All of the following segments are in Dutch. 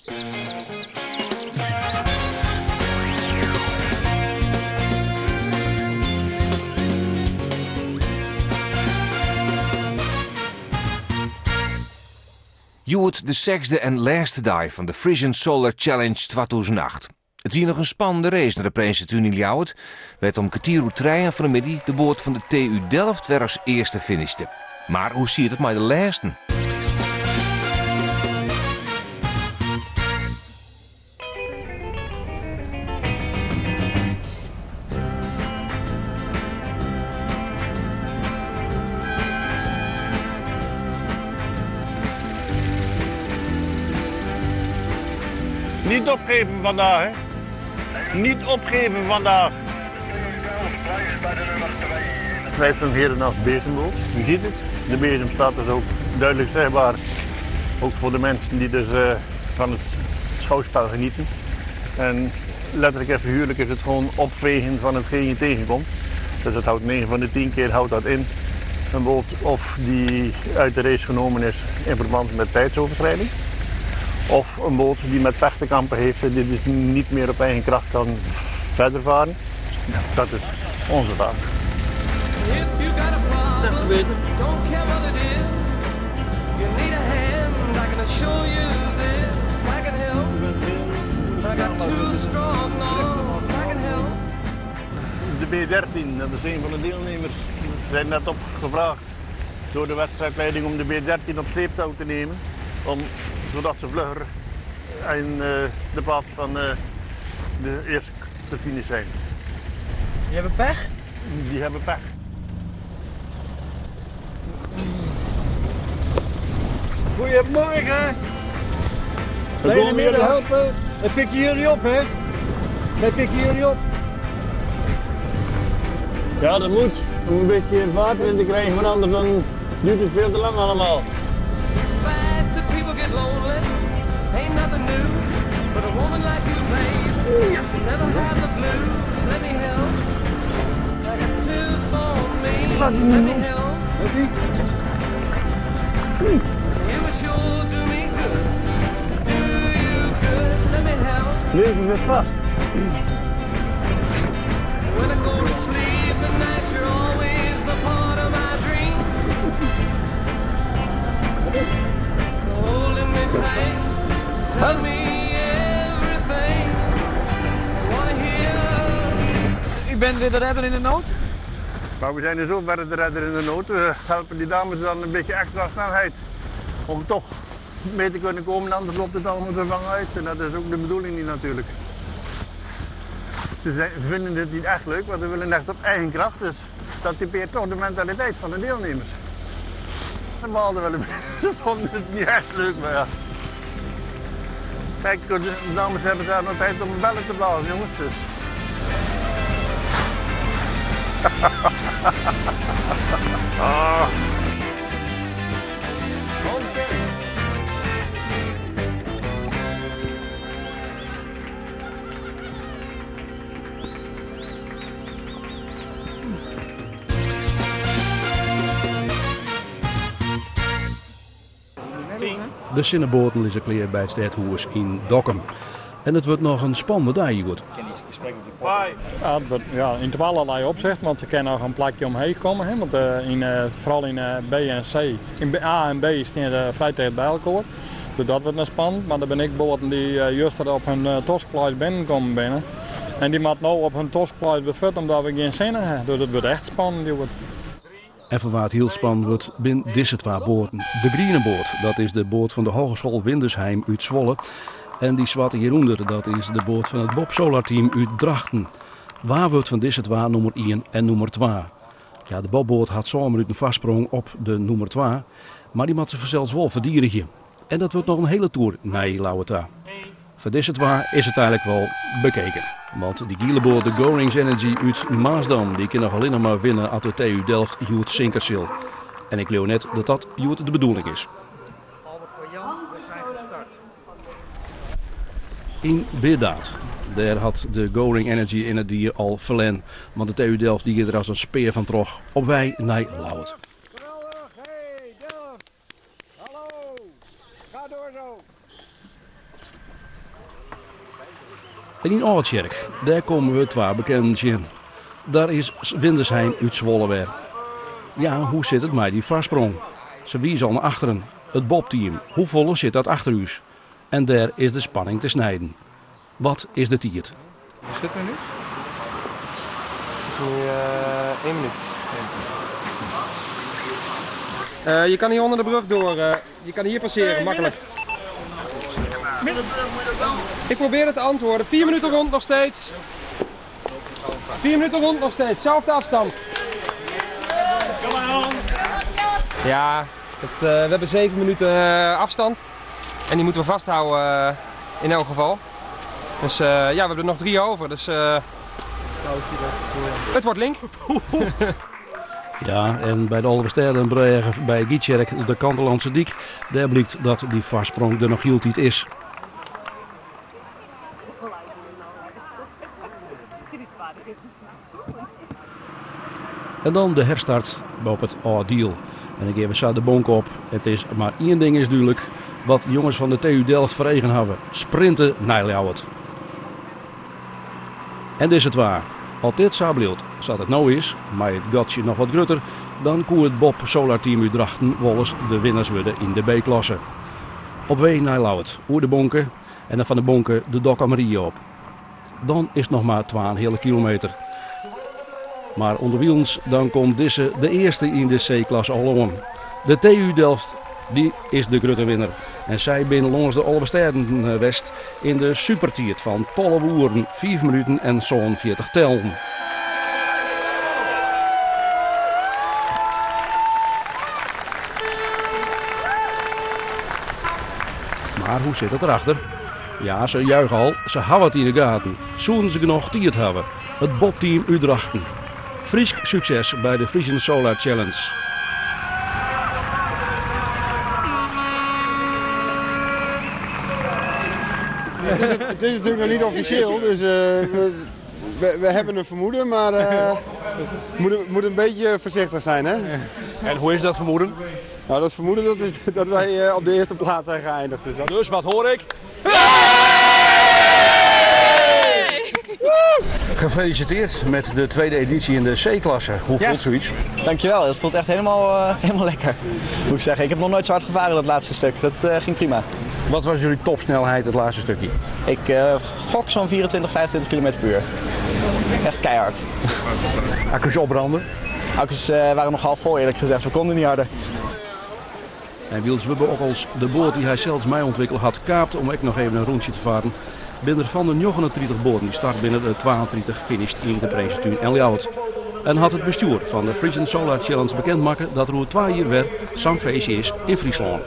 Joert de 6e en laatste dag van de Frisian Solar Challenge 2008. Het was nog een spannende race naar de prijzentuin in Ljouwert. Werd om kwartier uur 3 van de middag de boot van de TU Delft weer als eerste finishte. Maar hoe ziet het met de laatste? Niet opgeven vandaag, hè? Niet opgeven vandaag. 5 van Herenaf bezemboot. U ziet het. De bezem staat dus ook duidelijk zichtbaar. Ook voor de mensen die dus van het schouwspel genieten. En letterlijk en figuurlijk is het gewoon opvegen van hetgeen je tegenkomt. Dus het houdt 9 van de 10 keer houdt dat in. Een boot of die uit de race genomen is in verband met tijdsoverschrijding. Of een boot die met pech te kampen heeft en die dus niet meer op eigen kracht kan verder varen. Dat is onze taak. Dat gebeurt het. De B13, dat is een van de deelnemers. We zijn net opgevraagd door de wedstrijdleiding om de B13 op sleeptouw te nemen. Zodat ze vlugger in de plaats van de eerste te finish zijn. Die hebben pech? Die hebben pech. Goedemorgen! Wil je meer helpen? Dan pikken jullie op, hè? Dan pikken jullie op. Ja, dat moet. Om een beetje water in te krijgen, want anders dan duurt het veel te lang allemaal. Laat je niet los. Leven we vast. U bent weer de redder in de nood? Maar we zijn in zoverre de redder in de nood. We helpen die dames dan een beetje extra snelheid om toch mee te kunnen komen, anders loopt het allemaal te vangen uit. En dat is ook de bedoeling niet natuurlijk. Ze vinden dit niet echt leuk, want ze willen echt op eigen kracht. Dus dat typeert toch de mentaliteit van de deelnemers. Ze baalden wel een beetje, ze vonden het niet echt leuk, maar ja. Kijk, de dames hebben daar nog tijd om bellen te balen, jongens. Dus. Ah. De zinnenboten is gekleerd bij het Stadhoers in Dokkum. En het wordt nog een spannende dag, Joert. Ja, in allerlei opzichten, want ze kunnen nog een plakje omheen komen. Hè, want vooral in B en C, in A en B staan de vrij tegen bij elkaar. Dus dat wordt nog spannend, maar dan ben ik boten die juist op hun torskvlees binnenkomen binnen. En die moet nou op hun torskvlees bevat omdat we geen zinnen hebben. Dus het wordt echt spannend. Even waar het heel spannend wordt, binnen deze twee boten. De Griene boot, dat is de boot van de Hogeschool Windersheim uit Zwolle. En die zwarte hieronder, dat is de boot van het Bob Solar Team uit Drachten. Waar wordt van deze twee nummer 1 en nummer 2? Ja, de Bobboot had zomaar uit een vastsprong op de nummer 2. Maar die moet ze zelfs wel verdieren. En dat wordt nog een hele tour naar Lauweta. Voor deze twee is het eigenlijk wel bekeken. Want die gieleboot, de Gorings Energy uit Maasdam, die kan nog alleen maar winnen aan de TU Delft Joert Sinkersil. En ik geloof net dat dat Joert de bedoeling is. Inderdaad, daar had de Goring Energy in het dier al verlen. Want de TU Delft die er als een speer van trog op wij naar Lauwert. Hey Delft, hallo, ga door zo. En in Oudtjerk, daar komen we twee bekenden zien. Daar is Windersheim uit Zwolle weer. Ja, hoe zit het met die vastsprong? Ze wiezen al naar achteren. Het Bob-team, hoe vol zit dat achter u? En daar is de spanning te snijden. Wat is de tiert? Hoe zit er nu? Het is nu 1 minuut. Je kan hier onder de brug door. Je kan hier passeren, makkelijk. Ik probeer het te antwoorden. 4 minuten rond nog steeds. 4 minuten rond nog steeds. Zelfde afstand. Ja, we hebben 7 minuten afstand. En die moeten we vasthouden in elk geval. Dus ja, we hebben er nog 3 over. Dus het wordt link. Ja, en bij de Alversterdenbregen bij Gietjerk, de Kantelandse Diek, daar blijkt dat die vastsprong er nog heel tijd is. En dan de herstart op het Ordeal. En ik geef eens de bonk op. Het is maar één ding is duidelijk. Wat de jongens van de TU Delft verregen hebben. Sprinten naar Ljouwert. En dit is het waar. Als dit zo blijft, zoals het nou is, maar het gatje nog wat grutter, dan kon het Bob Solar Team Udrachten Wolles de winnaars worden in de B-klasse. Op weg naar Ljouwert, oer de bonken en dan van de bonken de Doc Amarie op. Dan is het nog maar 2 hele kilometer. Maar onder wielens, dan komt deze de eerste in de C-klasse al. De TU Delft, die is de grote winnaar. En zij binnen langs de Alversterden West in de supertiert van tolle woeren, 5 minuten en zo'n 40 tellen. Maar hoe zit het erachter? Ja, ze juichen al, ze houden het in de gaten. Zouden ze nog tiert hebben. Het Bob-team Udrachten. Friesk succes bij de Frisian Solar Challenge. Het is natuurlijk nog niet officieel, dus we hebben een vermoeden, maar moet een beetje voorzichtig zijn. Hè? En hoe is dat vermoeden? Nou, dat vermoeden is dat wij op de eerste plaats zijn geëindigd. Dus wat hoor ik? Gefeliciteerd met de tweede editie in de C-klasse. Hoe voelt zoiets? Dankjewel, het voelt echt helemaal lekker. Moet ik zeggen, ik heb nog nooit zo hard gevaren dat laatste stuk. Dat ging prima. Wat was jullie topsnelheid het laatste stukje? Ik gok zo'n 24, 25 km per uur. Echt keihard. Accu's opbranden? Accu's waren nog half vol eerlijk gezegd, we konden niet harder. En Wiels Wubbe ook als de boot die hij zelfs mij ontwikkeld had kaapt om ook nog even een rondje te varen. Binnen van de 39 boten die start binnen de 32 finished in de Prinsentuin en Ljouwert. En had het bestuur van de Frisian Solar Challenge bekendmaken dat er 2 jaar weer zo'n feestje is in Friesland.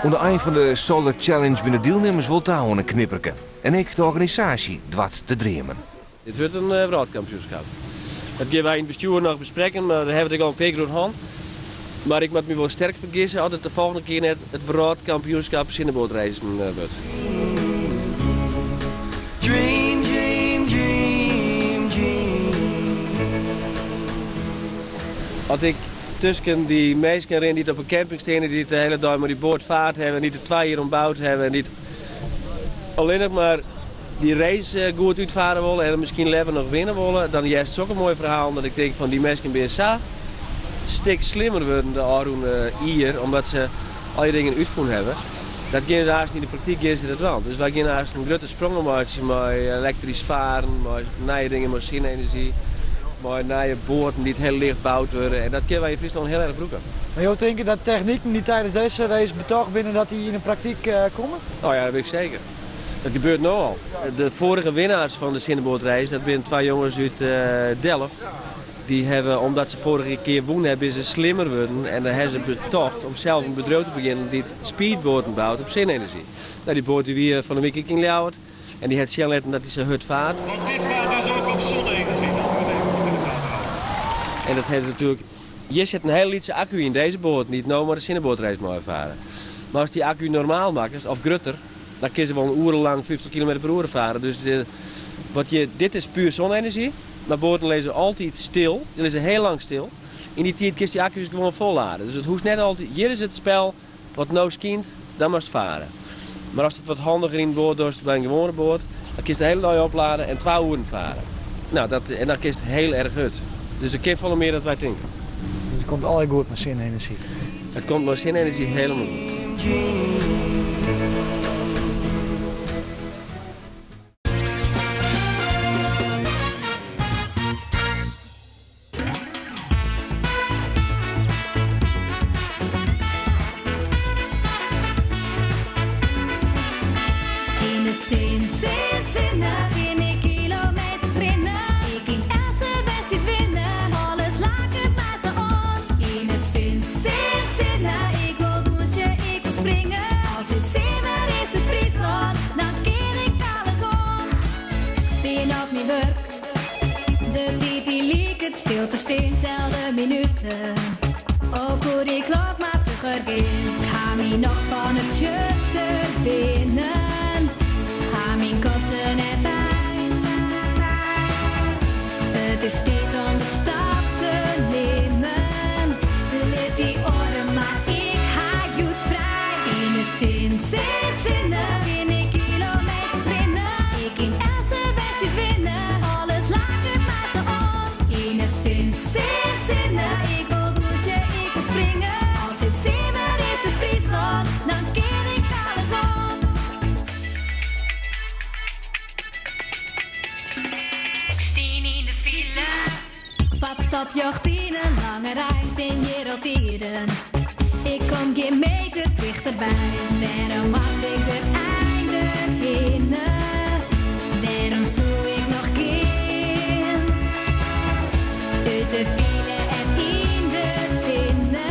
Aan het eind van de Solar Challenge binnen deelnemers wil houden een knipperke. En ik de organisatie dwat te dreamen. Dit wordt een wereldkampioenschap. Dat gaan wij in het bestuur nog bespreken, maar daar hebben we al een paar keer aan. Maar ik moet me wel sterk vergissen dat het de volgende keer net het wereldkampioenschap zinnenbootreizen wordt. Dream, dream, dream, dream. Als ik tussen die mensen erin die op een camping staan, die de hele dag maar die boot vaart hebben, die de 2 jaar ombouwd hebben en die alleen nog maar die race goed uitvaren willen en misschien leven nog winnen willen, dan is het ook een mooi verhaal dat ik denk van die mensen bij een stuk slimmer worden de Aroen hier, omdat ze al die dingen uitvoeren hebben. Dat gaan ze haast niet in de praktijk gaan ze dat wel. Dus wij gaan haast een grote sprongen maken met elektrisch varen, met nieuwe dingen, machine-energie. Maar nieuwe boten die het heel licht gebouwd worden. En dat kunnen wij in Friesland heel erg broeken. Maar je denkt dat technieken die tijdens deze race betoogd binnen dat die in de praktijk komen? Oh ja, dat weet ik zeker. Dat gebeurt nu al. De vorige winnaars van de zinnenbootrace, dat zijn 2 jongens uit Delft. Die hebben, omdat ze vorige keer wonnen hebben, is ze slimmer worden. En dan hebben ze betocht om zelf een bedrijf te beginnen die speedboten bouwt op zinnenergie. Nou, die boot die weer van de week in Ljouwert. En die heeft zelf dat hij zijn hut vaart. Want dit gaat dus ook op zonne-energie. En dat heeft natuurlijk... Je zet een hele lietse accu in deze boot, niet nou maar de zinnenbootrace maar ervaren. Maar als die accu normaal maakt, of grutter, dan kun je wel een urenlang 50 km per uur varen. Dus dit is puur zonne-energie. Maar boten lezen altijd stil. Die lezen heel lang stil. In die tijd kun je die accu's gewoon volladen. Dus het hoeft net altijd. Hier is het spel wat nou skint, dan moet het varen. Maar als het wat handiger in boord doet bij een gewone boord, dan kun je de hele dag opladen en 2 uur varen. Nou, en dan kun je het heel erg goed. Dus er kan veel meer dan wij denken. Dus het komt altijd goed met zonne-energie. Het komt met zonne-energie helemaal goed. Stilte steen, tel de minuten. Ook hoe die klok maar vroeger ging. Ga mijn nacht van het juiste binnen. Ga mijn kop er net bij. Het is tijd om de stap te nemen. Lid die orde, maar ik ga je het vrij. In de zinnen, bin ik kilometers drinnen. Ik ging elke wedstrijd winnen. Alles laat het maar zo on. In de zinnen, ik wil douchen, ik wil springen. Als het zeemer is het Friesland, dan ken ik alles on. Stien in de file. Vatstapjocht in een lange reis, in je roteren. Ik kom geen meter dichterbij. Waarom had ik er eindelijk in? Waarom zoek ik nog geen? Uit de file en in de zinnen.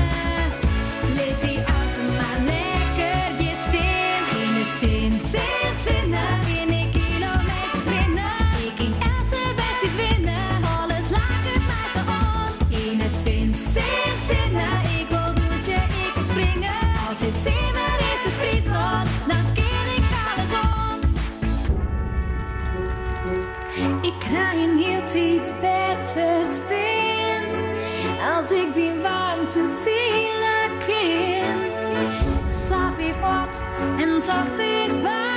Liet die auto maar lekker je steen. In de zinnen, bin ik kilometers drinnen. Ik ging elke wedstrijd winnen. Alles laat het maar zo on. In de zinnen, ik wil douchen, ik wil springen. Als het zeemer is het Friesland, dan ken ik alles on. Ik krijg een heel tijd beter zin. Als ik die warmte voelen kan. Saf ik wat en toch dichtbij.